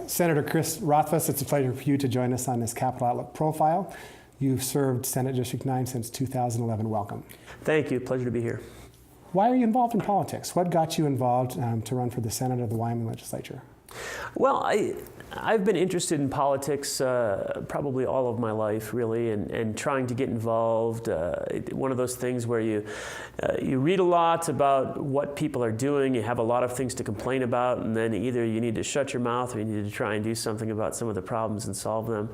Senator Chris Rothfuss, it's a pleasure for you to join us on this Capital Outlook profile. You've served Senate District 9 since 2011. Welcome. Thank you. Pleasure to be here. Why are you involved in politics? What got you involved to run for the Senate of the Wyoming legislature? Well, I've been interested in politics probably all of my life, really, and trying to get involved. One of those things where you read a lot about what people are doing, you have a lot of things to complain about, and then either you need to shut your mouth or you need to try and do something about some of the problems and solve them.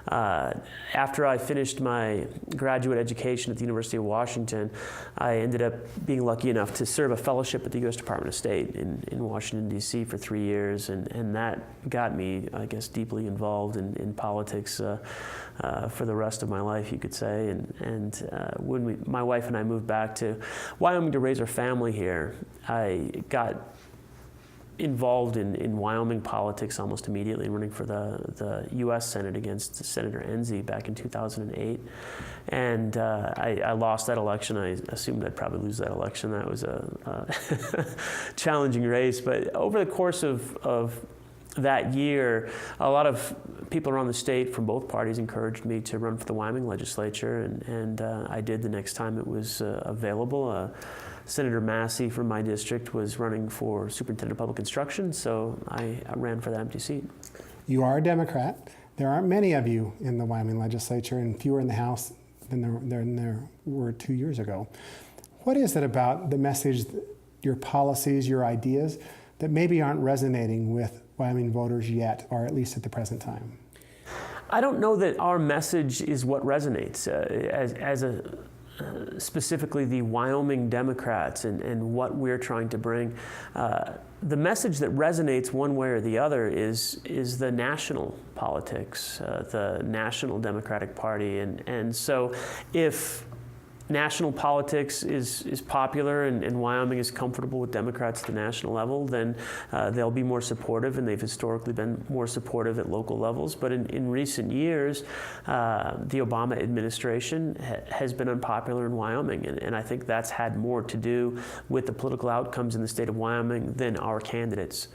After I finished my graduate education at the University of Washington, I ended up being lucky enough to serve a fellowship at the U.S. Department of State in Washington, D.C. for 3 years, and that got me, I guess, deeply involved in politics for the rest of my life, you could say. And when my wife and I moved back to Wyoming to raise our family here, I got involved in Wyoming politics almost immediately, running for the U.S. Senate against Senator Enzi back in 2008. And I lost that election. I assumed I'd probably lose that election. That was a challenging race. But over the course of that year, a lot of people around the state from both parties encouraged me to run for the Wyoming legislature, and I did the next time it was available. Senator Massey from my district was running for Superintendent of Public Instruction, so I ran for that empty seat. You are a Democrat. There aren't many of you in the Wyoming legislature and fewer in the House than there were 2 years ago. What is it about the message, your policies, your ideas, that maybe aren't resonating with Wyoming voters yet, or at least at the present time? I don't know that our message is what resonates. Specifically the Wyoming Democrats and what we're trying to bring. The message that resonates one way or the other is the national politics, the National Democratic Party. And so if national politics is popular and Wyoming is comfortable with Democrats at the national level, then they'll be more supportive, and they've historically been more supportive at local levels. But in recent years, the Obama administration has been unpopular in Wyoming, and I think that's had more to do with the political outcomes in the state of Wyoming than our candidates.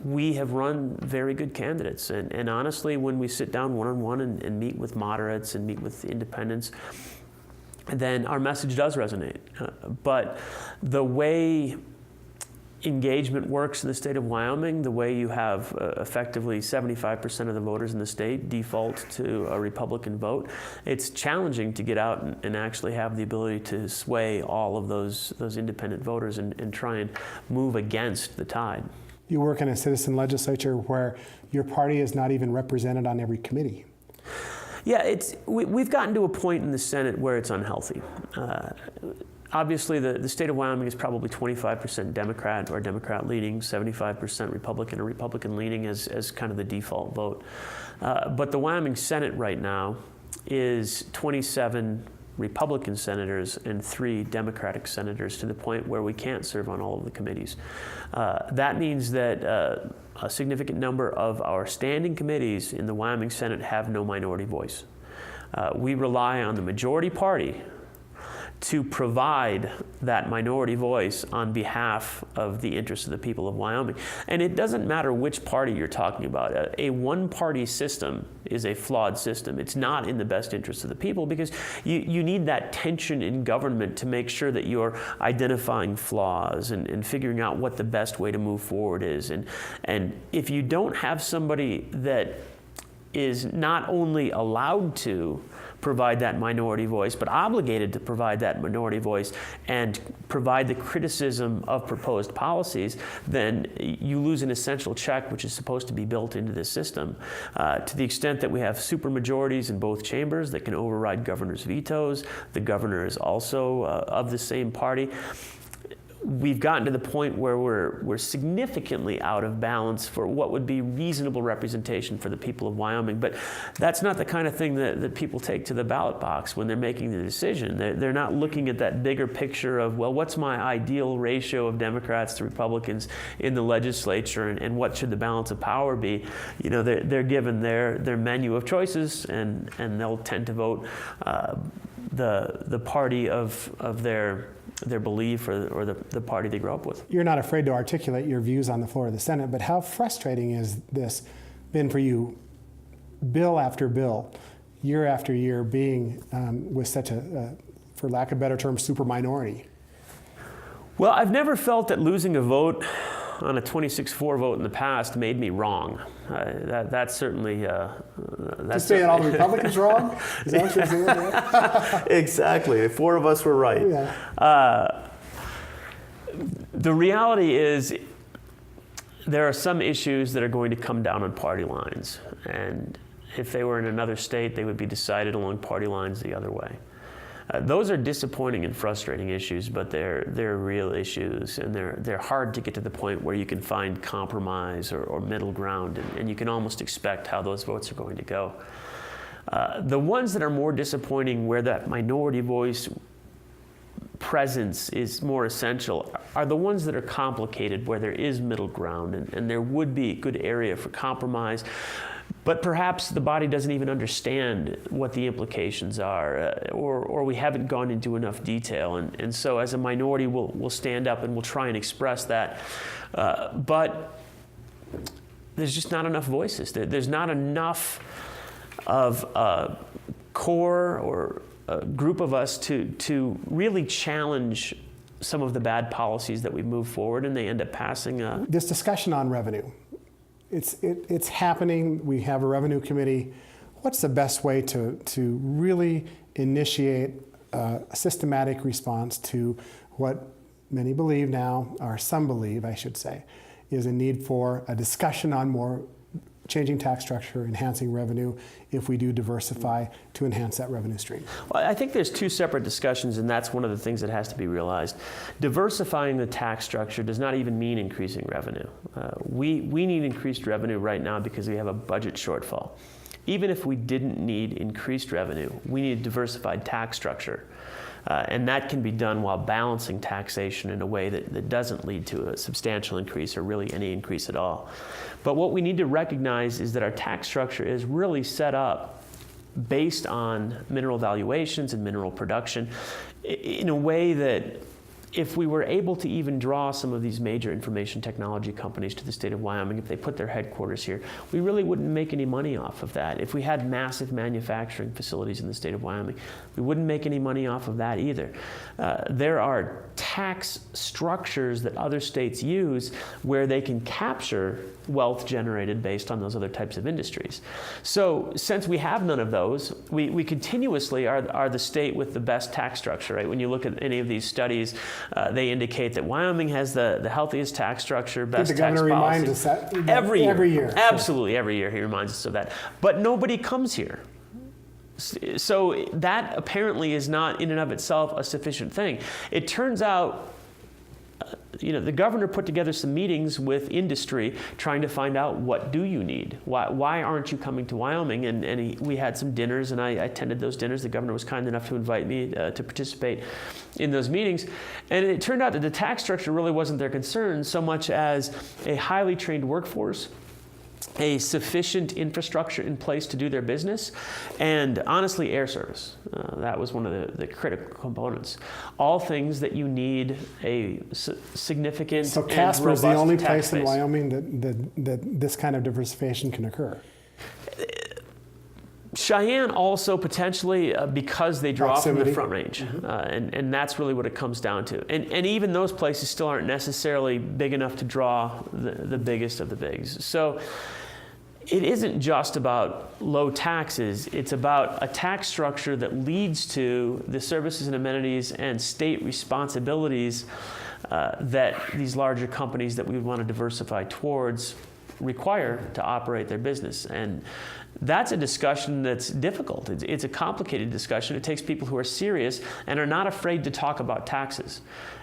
We have run very good candidates, and honestly, when we sit down one-on-one and meet with moderates and meet with independents, then our message does resonate. But the way engagement works in the state of Wyoming, the way you have effectively 75% of the voters in the state default to a Republican vote, it's challenging to get out and actually have the ability to sway all of those independent voters and try and move against the tide. You work in a citizen legislature where your party is not even represented on every committee. Yeah, we've gotten to a point in the Senate where it's unhealthy. Obviously, the state of Wyoming is probably 25% Democrat or Democrat leaning, 75% Republican or Republican leaning as kind of the default vote. But the Wyoming Senate right now is 27 Republican senators and 3 Democratic senators, to the point where we can't serve on all of the committees. That means that a significant number of our standing committees in the Wyoming Senate have no minority voice. We rely on the majority party to provide that minority voice on behalf of the interests of the people of Wyoming. And it doesn't matter which party you're talking about. A one-party system is a flawed system. It's not in the best interest of the people, because you need that tension in government to make sure that you're identifying flaws and figuring out what the best way to move forward is. And if you don't have somebody that is not only allowed to provide that minority voice, but obligated to provide that minority voice and provide the criticism of proposed policies, then you lose an essential check which is supposed to be built into this system. To the extent that we have supermajorities in both chambers that can override governors' vetoes, the governor is also of the same party. We've gotten to the point where we're significantly out of balance for what would be reasonable representation for the people of Wyoming. But that's not the kind of thing that people take to the ballot box when they're making the decision. They're not looking at that bigger picture of, well, what's my ideal ratio of Democrats to Republicans in the legislature, and what should the balance of power be? You know, they're given their menu of choices, and they'll tend to vote the party of their their belief or the party they grew up with. You're not afraid to articulate your views on the floor of the Senate, but how frustrating is this been for you, bill after bill, year after year, being with such a, for lack of a better term, super minority? Well, I've never felt that losing a vote on a 26-4 vote in the past made me wrong. That's certainly... Just saying all the Republicans wrong? Is that what you're saying? Exactly. 4 of us were right. Yeah. The reality is there are some issues that are going to come down on party lines. And if they were in another state, they would be decided along party lines the other way. Those are disappointing and frustrating issues, but they're real issues, and they're hard to get to the point where you can find compromise or middle ground, and you can almost expect how those votes are going to go. The ones that are more disappointing, where that minority voice presence is more essential, are the ones that are complicated, where there is middle ground, and there would be a good area for compromise. But perhaps the body doesn't even understand what the implications are, or we haven't gone into enough detail. And so as a minority, we'll stand up and we'll try and express that. But there's just not enough voices. There's not enough of a core or a group of us to really challenge some of the bad policies that we move forward, and they end up passing. This discussion on revenue. It's happening. We have a revenue committee. What's the best way to really initiate a systematic response to what many believe now, or some believe, I should say, is a need for a discussion on more changing tax structure, enhancing revenue, if we do diversify to enhance that revenue stream? Well, I think there's 2 separate discussions, and that's one of the things that has to be realized. Diversifying the tax structure does not even mean increasing revenue. We need increased revenue right now because we have a budget shortfall. Even if we didn't need increased revenue, we need a diversified tax structure. And that can be done while balancing taxation in a way that doesn't lead to a substantial increase or really any increase at all. But what we need to recognize is that our tax structure is really set up based on mineral valuations and mineral production in a way that if we were able to even draw some of these major information technology companies to the state of Wyoming, if they put their headquarters here, we really wouldn't make any money off of that. If we had massive manufacturing facilities in the state of Wyoming, we wouldn't make any money off of that either. There are tax structures that other states use where they can capture wealth generated based on those other types of industries. So since we have none of those, we continuously are the state with the best tax structure, right? When you look at any of these studies, they indicate that Wyoming has the healthiest tax structure, best tax policy. The governor reminds us that every year. Absolutely, every year he reminds us of that. But nobody comes here. So that apparently is not in and of itself a sufficient thing. It turns out, the governor put together some meetings with industry trying to find out, what do you need? Why aren't you coming to Wyoming? And we had some dinners, and I attended those dinners. The governor was kind enough to invite me to participate in those meetings. And it turned out that the tax structure really wasn't their concern so much as a highly trained workforce, a sufficient infrastructure in place to do their business, and honestly, air service. That was one of the critical components. All things that you need a significant So Casper is the only place in base. Wyoming that this kind of diversification can occur? Cheyenne also potentially because they draw Proximity. from the Front Range, Mm-hmm. and that's really what it comes down to. And even those places still aren't necessarily big enough to draw the biggest of the bigs. So it isn't just about low taxes. It's about a tax structure that leads to the services and amenities and state responsibilities that these larger companies that we would want to diversify towards require to operate their business. And that's a discussion that's difficult. It's a complicated discussion. It takes people who are serious and are not afraid to talk about taxes.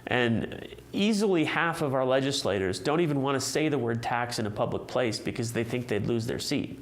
And easily half of our legislators don't even want to say the word tax in a public place because they think they'd lose their seat.